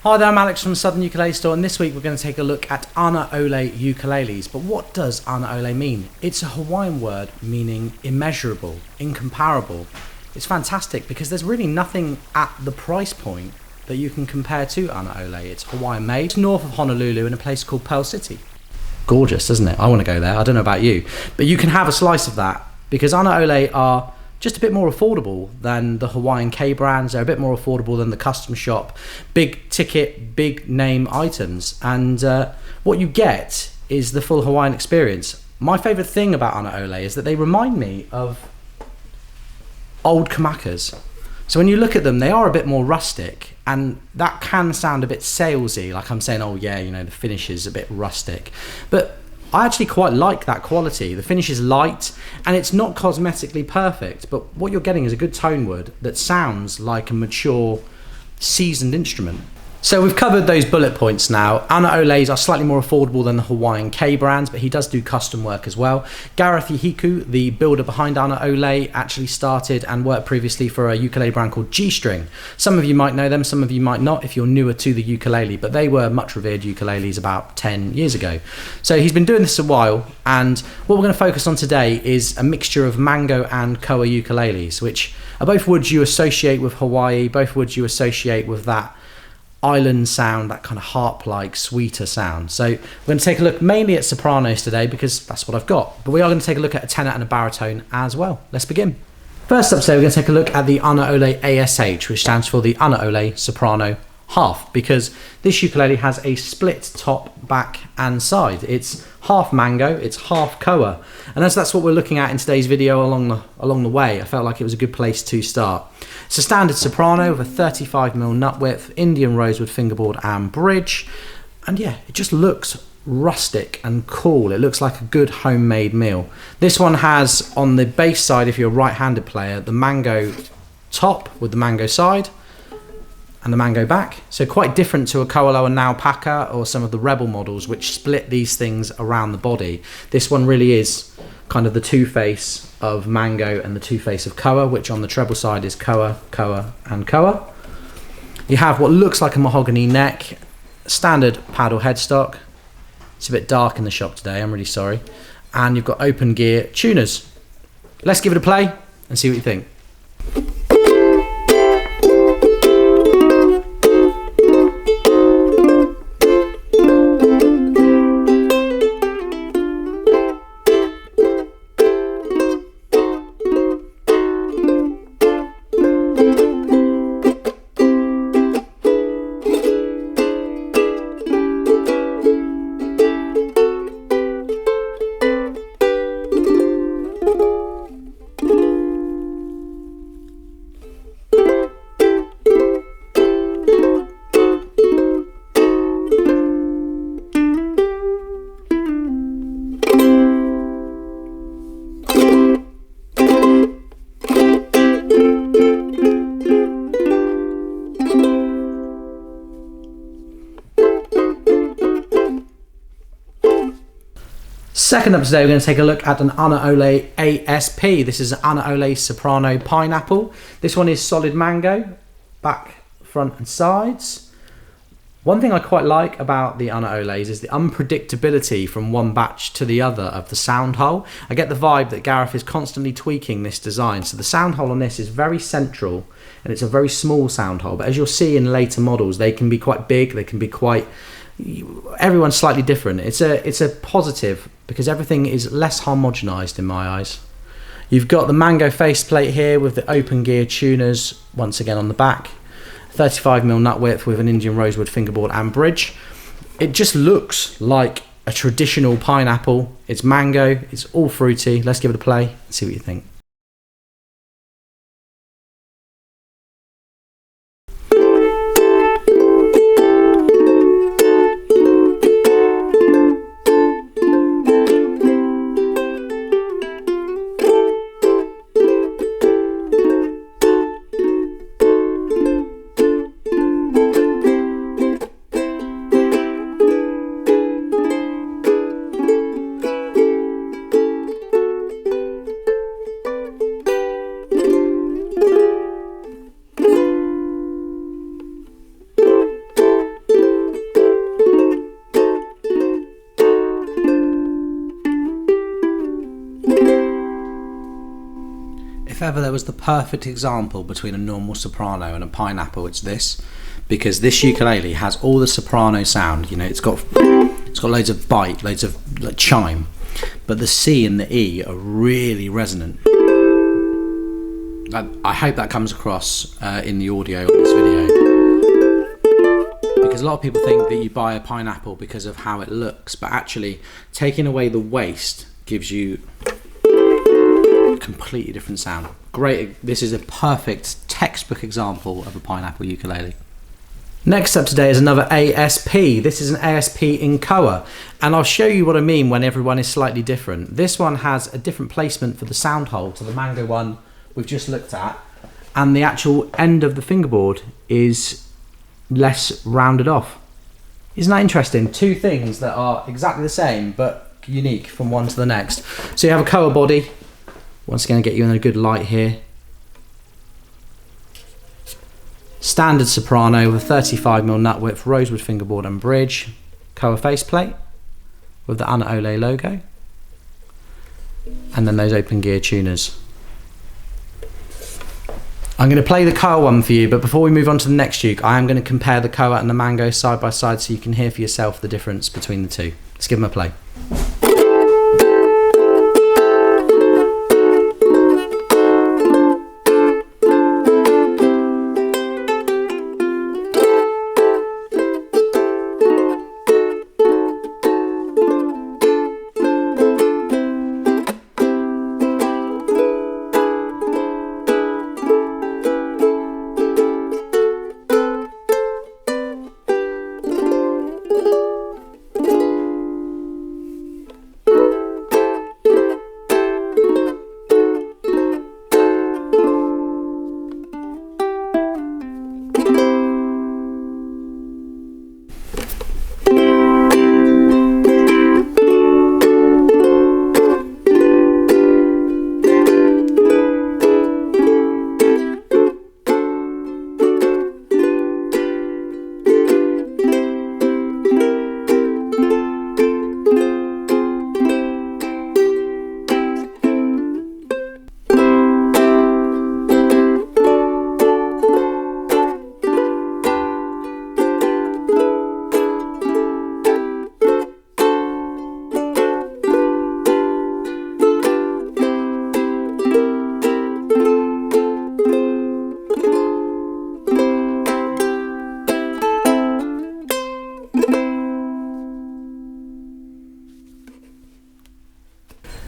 Hi there, I'm Alex from Southern Ukulele Store, and this week we're going to take a look at ANA'OLE ukuleles. But what does ANA'OLE mean? It's a Hawaiian word meaning immeasurable, incomparable. It's fantastic because there's really nothing at the price point that you can compare to ANA'OLE. It's Hawaiian made. It's north of Honolulu in a place called Pearl City. Gorgeous, doesn't it? I want to go there. I don't know about you. But you can have a slice of that because ANA'OLE are just a bit more affordable than the Hawaiian K brands. They're a bit more affordable than the custom shop, big ticket, big name items. And what you get is the full Hawaiian experience. My favourite thing about ANA'OLE is that they remind me of old kamakas. So when you look at them, they are a bit more rustic, and that can sound a bit salesy, like I'm saying, oh yeah, you know, the finish is a bit rustic. But I actually quite like that quality. The finish is light and it's not cosmetically perfect, but what you're getting is a good tone wood that sounds like a mature, seasoned instrument. So we've covered those bullet points now. ANA'OLEs are slightly more affordable than the Hawaiian K brands, but he does do custom work as well. Gareth Yahiku, the builder behind ANA'OLE, actually started and worked previously for a ukulele brand called G-String. Some of you might know them, some of you might not if you're newer to the ukulele, but they were much revered ukuleles about 10 years ago. So he's been doing this a while, and what we're going to focus on today is a mixture of Mango and Koa ukuleles, which are both woods you associate with Hawaii, both woods you associate with that island sound, that kind of harp-like, sweeter sound. So we're going to take a look mainly at sopranos today because that's what I've got. But we are going to take a look at a tenor and a baritone as well. Let's begin. First up today, we're going to take a look at the ANA'OLE ASH, which stands for the ANA'OLE Soprano Half, because this ukulele has a split top, back and side. It's half Mango, it's half Koa, and as that's what we're looking at in today's video along the way, I felt like it was a good place to start. It's a standard soprano with a 35mm nut width, Indian rosewood fingerboard and bridge, and yeah, it just looks rustic and cool. It looks like a good homemade meal. This one has, on the bass side, if you're a right-handed player, the Mango top with the Mango side and the Mango back. So quite different to a Koa and Naupaka or some of the Rebel models which split these things around the body. This one really is kind of the two-face of Mango and the two-face of Koa, which on the treble side is Koa, Koa and Koa. You have what looks like a mahogany neck, standard paddle headstock. It's a bit dark in the shop today, I'm really sorry. And you've got open gear tuners. Let's give it a play and see what you think. Second up today, we're going to take a look at an ANA'OLE ASP. This is an ANA'OLE Soprano Pineapple. This one is solid Mango, back, front and sides. One thing I quite like about the ANA'OLEs is the unpredictability from one batch to the other of the sound hole. I get the vibe that Gareth is constantly tweaking this design. So the sound hole on this is very central and it's a very small sound hole. But as you'll see in later models, they can be quite big, they can be quite... everyone's slightly different. It's a positive because everything is less homogenized in my eyes. You've got the Mango faceplate here with the open gear tuners once again on the back, 35mm nut width with an Indian rosewood fingerboard and bridge. It just looks like a traditional pineapple. It's Mango, it's all fruity. Let's give it a play and see what you think. ever there was the perfect example between a normal soprano and a pineapple, it's this. Because this ukulele has all the soprano sound, you know, it's got loads of bite, loads of like chime, but the C and the E are really resonant. I hope that comes across in the audio of this video, because a lot of people think that you buy a pineapple because of how it looks, but actually taking away the waste gives you a completely different sound. Great, this is a perfect textbook example of a pineapple ukulele. Next up today is another ASP. This is an ASP in Koa, and I'll show you what I mean when everyone is slightly different. This one has a different placement for the sound hole to the Mango one we've just looked at, and the actual end of the fingerboard is less rounded off. Isn't that interesting? Two things that are exactly the same but unique from one to the next. So you have a Koa body. Once again, get you in a good light here. Standard soprano with a 35mm nut width, rosewood fingerboard and bridge. Koa faceplate with the ANA'OLE logo. And then those open gear tuners. I'm going to play the Koa one for you, but before we move on to the next uke, I am going to compare the Koa and the Mango side by side so you can hear for yourself the difference between the two. Let's give them a play.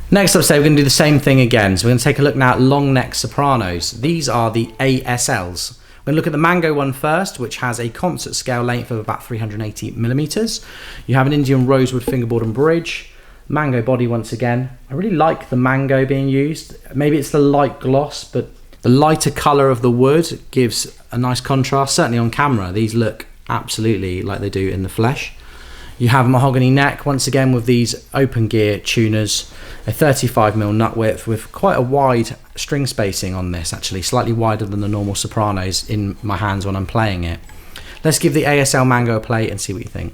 Next up today, we're going to do the same thing again. So we're going to take a look now at long neck sopranos. These are the ASLs. We're going to look at the Mango one first, which has a concert scale length of about 380mm. You have an Indian rosewood fingerboard and bridge. Mango body once again. I really like the Mango being used. Maybe it's the light gloss, but the lighter colour of the wood gives a nice contrast. Certainly on camera, these look absolutely like they do in the flesh. You have mahogany neck, once again with these open gear tuners, a 35mm nut width with quite a wide string spacing on this, actually, slightly wider than the normal sopranos in my hands when I'm playing it. Let's give the ASL Mango a play and see what you think.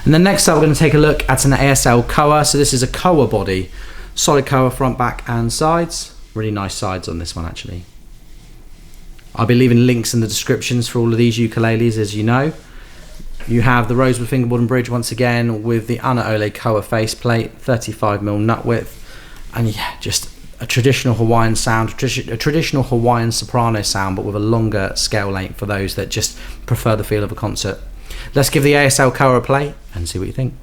And then next up, we're going to take a look at an ASL Koa. So this is a Koa body, solid Koa front, back and sides. Really nice sides on this one actually. I'll be leaving links in the descriptions for all of these ukuleles, as you know. You have the rosewood fingerboard and bridge once again with the ANA'OLE Koa faceplate, 35mm nut width, and yeah, just a traditional Hawaiian sound, a traditional Hawaiian soprano sound, but with a longer scale length for those that just prefer the feel of a concert. Let's give the ASL Koa a play and see what you think.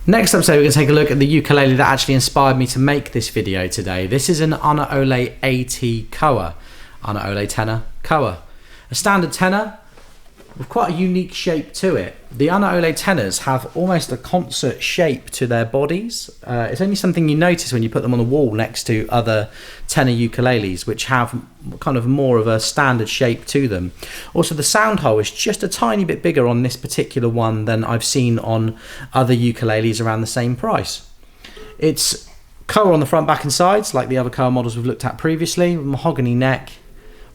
Next up, so we're going to take a look at the ukulele that actually inspired me to make this video today. This is an ANA'OLE AT Koa, ANA'OLE tenor Koa. A standard tenor with quite a unique shape to it. The ANA'OLE tenors have almost a concert shape to their bodies. It's only something you notice when you put them on the wall next to other tenor ukuleles, which have kind of more of a standard shape to them. Also, the sound hole is just a tiny bit bigger on this particular one than I've seen on other ukuleles around the same price. It's Koa on the front, back and sides, like the other Koa models we've looked at previously, with mahogany neck,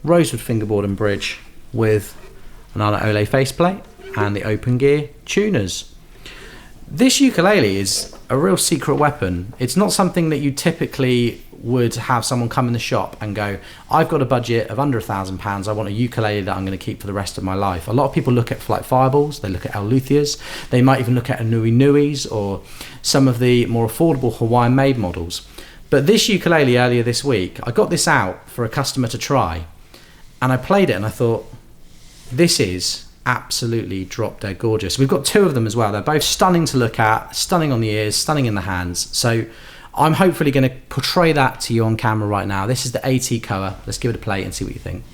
rosewood fingerboard and bridge, with an ANA'OLE faceplate and the open gear tuners. This ukulele is a real secret weapon. It's not something that you typically would have someone come in the shop and go, I've got a budget of under £1,000, I want a ukulele that I'm going to keep for the rest of my life. A lot of people look at Flight Fireballs, they look at El Lutheas, they might even look at ANueNues or some of the more affordable Hawaiian made models. But this ukulele earlier this week, I got this out for a customer to try, and I played it and I thought, this is absolutely drop dead gorgeous. We've got two of them as well. They're both stunning to look at, stunning on the ears, stunning in the hands. So I'm hopefully going to portray that to you on camera right now. This is the AT Koa. Let's give it a play and see what you think.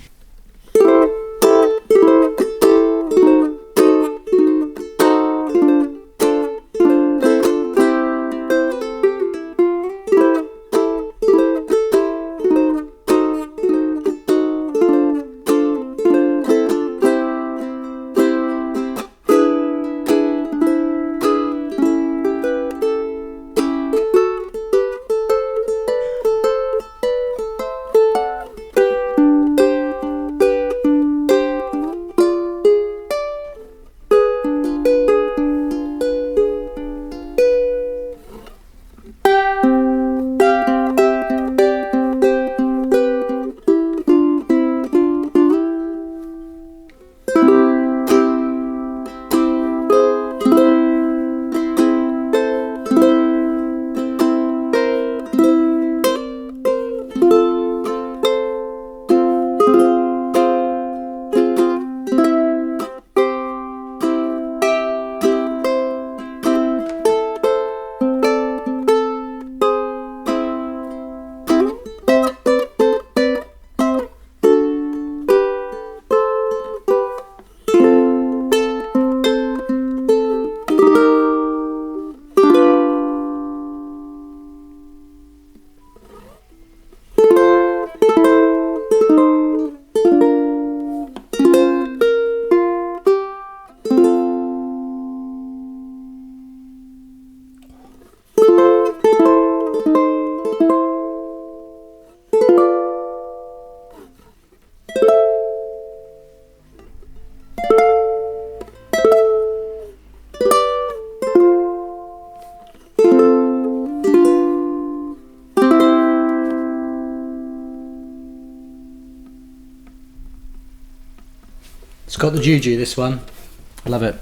It's got the juju, this one. I love it.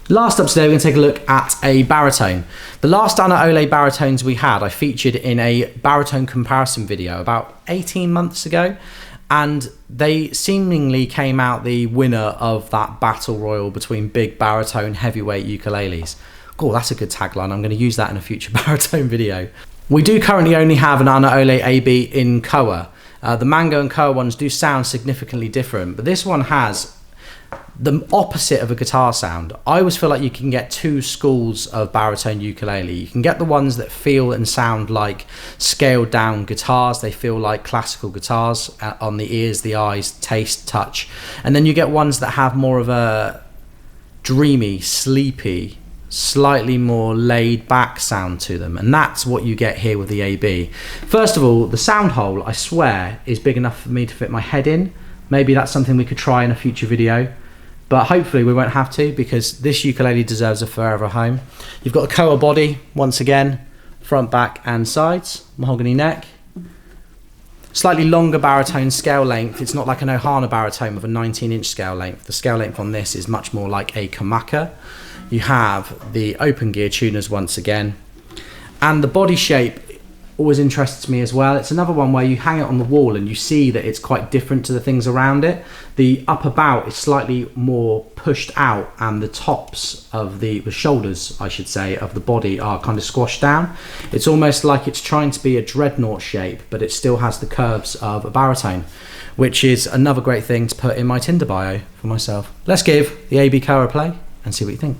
Last up today, we're going to take a look at a baritone. The last ANA'OLE baritones we had, I featured in a baritone comparison video about 18 months ago, and they seemingly came out the winner of that battle royal between big baritone heavyweight ukuleles. Oh, that's a good tagline. I'm going to use that in a future baritone video. We do currently only have an ANA'OLE AB in Koa. The Mango and Koa ones do sound significantly different, but this one has the opposite of a guitar sound. I always feel like you can get two schools of baritone ukulele. You can get the ones that feel and sound like scaled down guitars. They feel like classical guitars on the ears, the eyes, taste, touch. And then you get ones that have more of a dreamy, sleepy, slightly more laid back sound to them, and that's what you get here with the AB. First of all, the sound hole, I swear, is big enough for me to fit my head in. Maybe that's something we could try in a future video, but hopefully we won't have to, because this ukulele deserves a forever home. You've got a Koa body, once again, front, back and sides, mahogany neck. Slightly longer baritone scale length. It's not like an Ohana baritone with a 19-inch scale length. The scale length on this is much more like a kamaka. You have the open gear tuners once again, and the body shape always interests me as well. It's another one where you hang it on the wall and you see that it's quite different to the things around it. The upper bout is slightly more pushed out, and the tops of the shoulders, I should say, of the body are kind of squashed down. It's almost like it's trying to be a dreadnought shape, but it still has the curves of a baritone, which is another great thing to put in my Tinder bio for myself. Let's give the AB Koa a play and see what you think.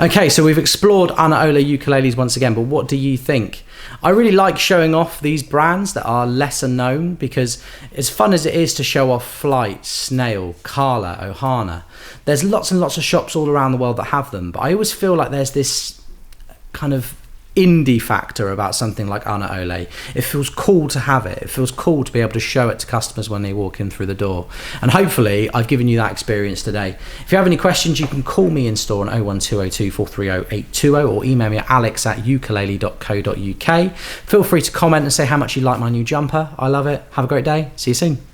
Okay, so we've explored ANA'OLE ukuleles once again, but what do you think? I really like showing off these brands that are lesser known, because as fun as it is to show off Flights, Snail, Kala, Ohana, there's lots and lots of shops all around the world that have them, but I always feel like there's this kind of indie factor about something like ANA'OLE. It feels cool to have it. It feels cool to be able to show it to customers when they walk in through the door. And hopefully I've given you that experience today. If you have any questions, you can call me in store on 01202 430 820 or email me at alex@ukulele.co.uk. Feel free to comment and say how much you like my new jumper. I love it. Have a great day. See you soon.